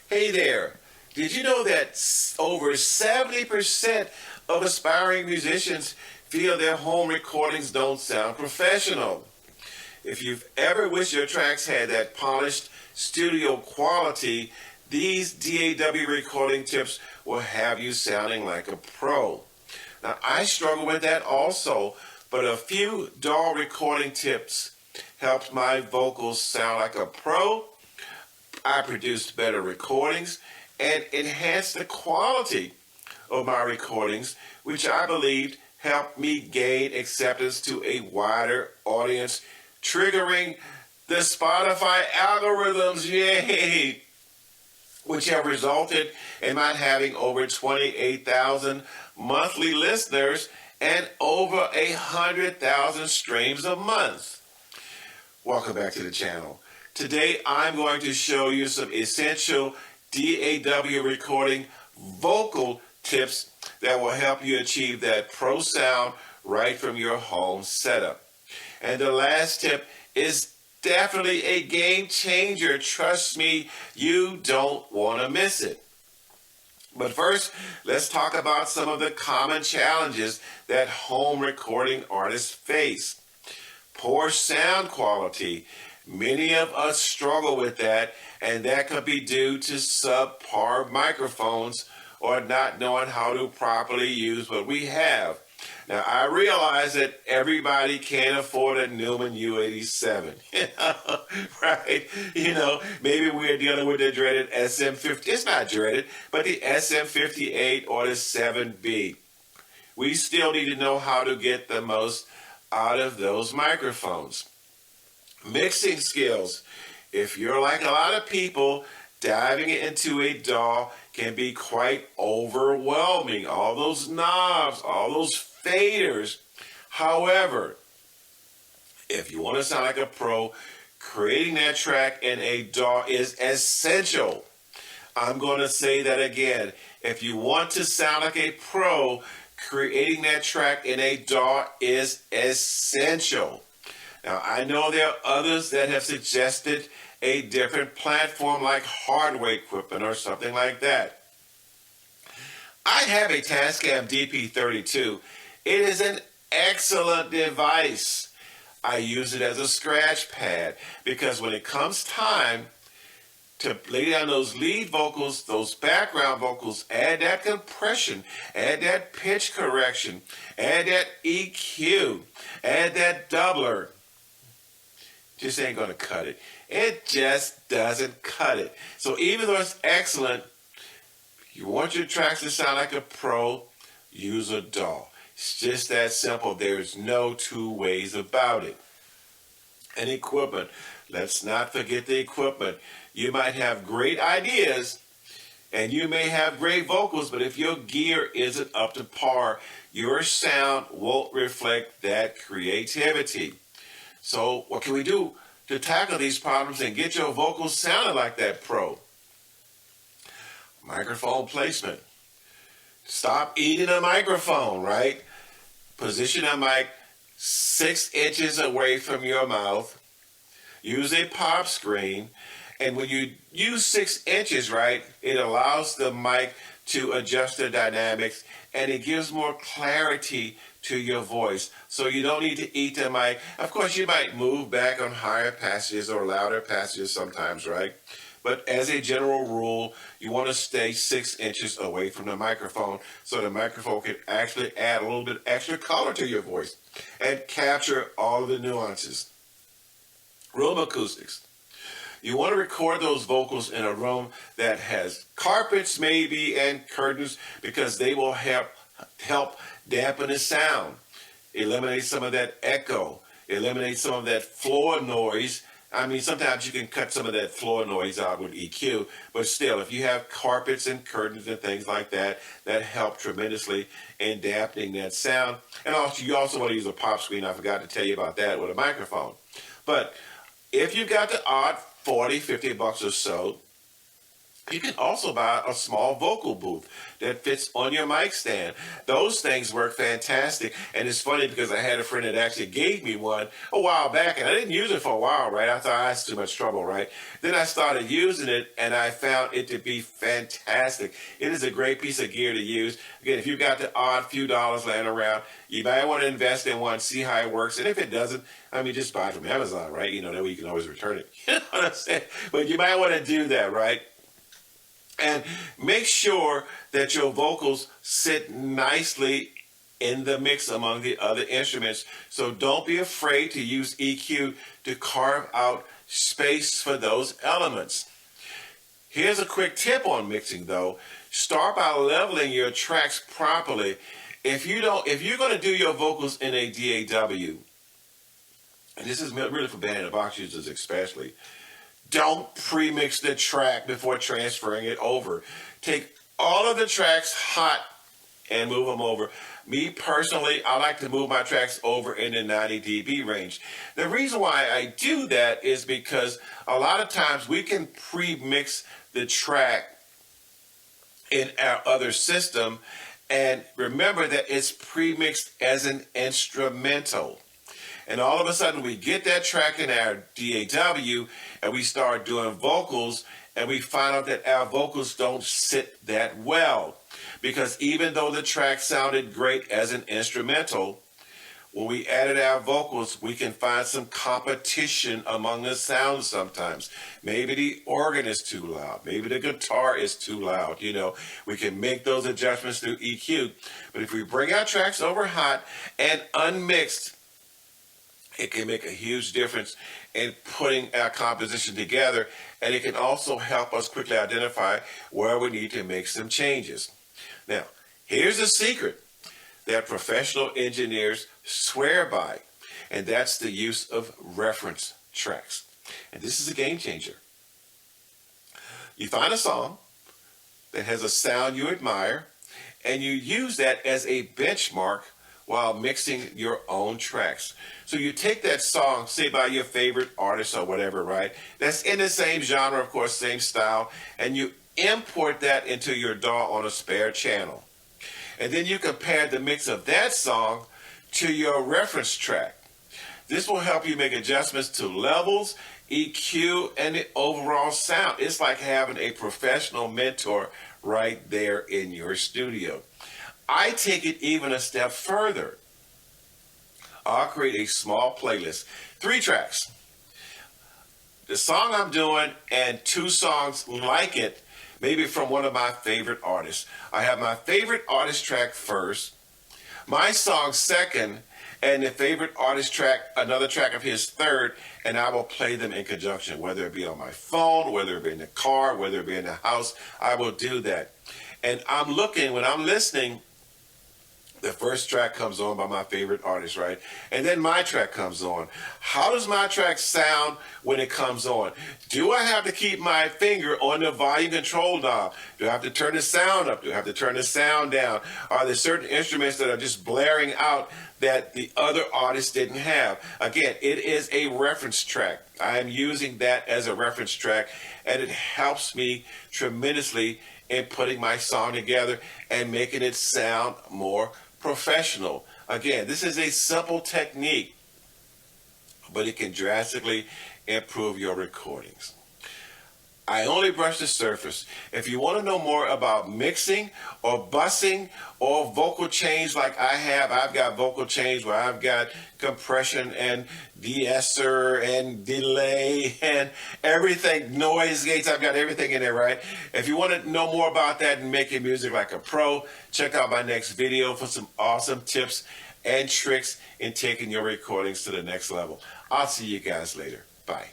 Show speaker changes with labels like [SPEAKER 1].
[SPEAKER 1] Hey there. Did you know that over 70% of aspiring musicians feel their home recordings don't sound professional? If you've ever wished your tracks had that polished studio quality, these DAW recording tips will have you sounding like a pro. Now, I struggle with that also, but a few DAW recording tips helped my vocals sound like a pro. I produced better recordings and enhanced the quality of my recordings, which I believed helped me gain acceptance to a wider audience, triggering the Spotify algorithms, yay, which have resulted in my having over 28,000 monthly listeners and over 100,000 streams a month. Welcome back to the channel. Today I'm going to show you some essential DAW recording vocal tips that will help you achieve that pro sound right from your home setup. And the last tip is definitely a game changer. Trust me, you don't want to miss it. But first, let's talk about some of the common challenges that home recording artists face. Poor sound quality. Many of us struggle with that, and that could be due to subpar microphones or not knowing how to properly use what we have. Now, I realize that everybody can't afford a Newman U87, right? Maybe we're dealing with the dreaded SM50. It's not dreaded, but the SM58 or the 7B. We still need to know how to get the most out of those microphones. Mixing skills. If you're like a lot of people, diving into a DAW can be quite overwhelming. All those knobs, all those faders. However, if you want to sound like a pro, creating that track in a DAW is essential. I'm going to say that again. If you want to sound like a pro, creating that track in a DAW is essential. Now, I know there are others that have suggested a different platform like hardware equipment or something like that. I have a Tascam DP32. It is an excellent device. I use it as a scratch pad because when it comes time to lay down those lead vocals, those background vocals, add that compression, add that pitch correction, add that EQ, add that doubler, just ain't going to cut it. It just doesn't cut it. So even though it's excellent, you want your tracks to sound like a pro, use a DAW. It's just that simple. There's no two ways about it. And equipment. Let's not forget the equipment. You might have great ideas and you may have great vocals, but if your gear isn't up to par, your sound won't reflect that creativity. So what can we do to tackle these problems and get your vocals sounding like that pro? Microphone placement. Stop eating a microphone, right? Position a mic 6 inches away from your mouth. Use a pop screen. And when you use 6 inches, right, it allows the mic to adjust the dynamics and it gives more clarity to your voice. So you don't need to eat the mic. Of course, you might move back on higher passages or louder passages sometimes, right? But as a general rule, you want to stay 6 inches away from the microphone so the microphone can actually add a little bit extra color to your voice and capture all of the nuances. Room acoustics. You want to record those vocals in a room that has carpets maybe and curtains because they will help dampen the sound, eliminate some of that echo, eliminate some of that floor noise. I mean, sometimes you can cut some of that floor noise out with EQ, but still, if you have carpets and curtains and things like that, that help tremendously in dampening that sound. And also, you also want to use a pop screen. I forgot to tell you about that with a microphone. But if you've got the odd $40, $50 or so, You can also buy a small vocal booth that fits on your mic stand. Those things work fantastic. And it's funny because I had a friend that actually gave me one a while back, and I didn't use it for a while, right? I thought I had too much trouble, right? Then I started using it, and I found it to be fantastic. It is a great piece of gear to use. Again, if you've got the odd few dollars laying around, you might want to invest in one, see how it works. And if it doesn't, I mean, just buy it from Amazon, right? You know, that way you can always return it. You know what I'm saying? But you might want to do that, right? And make sure that your vocals sit nicely in the mix among the other instruments. So don't be afraid to use EQ to carve out space for those elements. Here's a quick tip on mixing though. Start by leveling your tracks properly. If you're going to do your vocals in a DAW, and this is really for band and box users especially, don't pre-mix the track before transferring it over. Take all of the tracks hot and move them over. Me personally, I like to move my tracks over in the 90 dB range. The reason why I do that is because a lot of times we can pre-mix the track in our other system, and remember that it's pre-mixed as an instrumental. And all of a sudden we get that track in our DAW and we start doing vocals, and we find out that our vocals don't sit that well. Because even though the track sounded great as an instrumental, when we added our vocals, we can find some competition among the sounds sometimes. Maybe the organ is too loud. Maybe the guitar is too loud. You know, we can make those adjustments through EQ. But if we bring our tracks over hot and unmixed, it can make a huge difference in putting our composition together, and it can also help us quickly identify where we need to make some changes. Now, here's a secret that professional engineers swear by, and that's the use of reference tracks. And this is a game changer. You find a song that has a sound you admire, and you use that as a benchmark while mixing your own tracks. So you take that song, say by your favorite artist or whatever, right? That's in the same genre, of course, same style, and you import that into your DAW on a spare channel. And then you compare the mix of that song to your reference track. This will help you make adjustments to levels, EQ, and the overall sound. It's like having a professional mentor right there in your studio. I take it even a step further. I'll create a small playlist, 3 tracks. The song I'm doing and 2 songs like it, maybe from one of my favorite artists. I have my favorite artist track first, my song second, and the favorite artist track, another track of his third, and I will play them in conjunction, whether it be on my phone, whether it be in the car, whether it be in the house, I will do that. And I'm looking, when I'm listening, the first track comes on by my favorite artist, right? And then my track comes on. How does my track sound when it comes on? Do I have to keep my finger on the volume control knob? Do I have to turn the sound up? Do I have to turn the sound down? Are there certain instruments that are just blaring out that the other artist didn't have? Again, it is a reference track. I am using that as a reference track, and it helps me tremendously in putting my song together and making it sound more professional. Again, this is a simple technique, but it can drastically improve your recordings. I only brush the surface. If you want to know more about mixing or bussing or vocal change like I have, I've got vocal change where I've got compression and de-esser and delay and everything, noise gates, I've got everything in there, right? If you want to know more about that and making music like a pro, check out my next video for some awesome tips and tricks in taking your recordings to the next level. I'll see you guys later. Bye.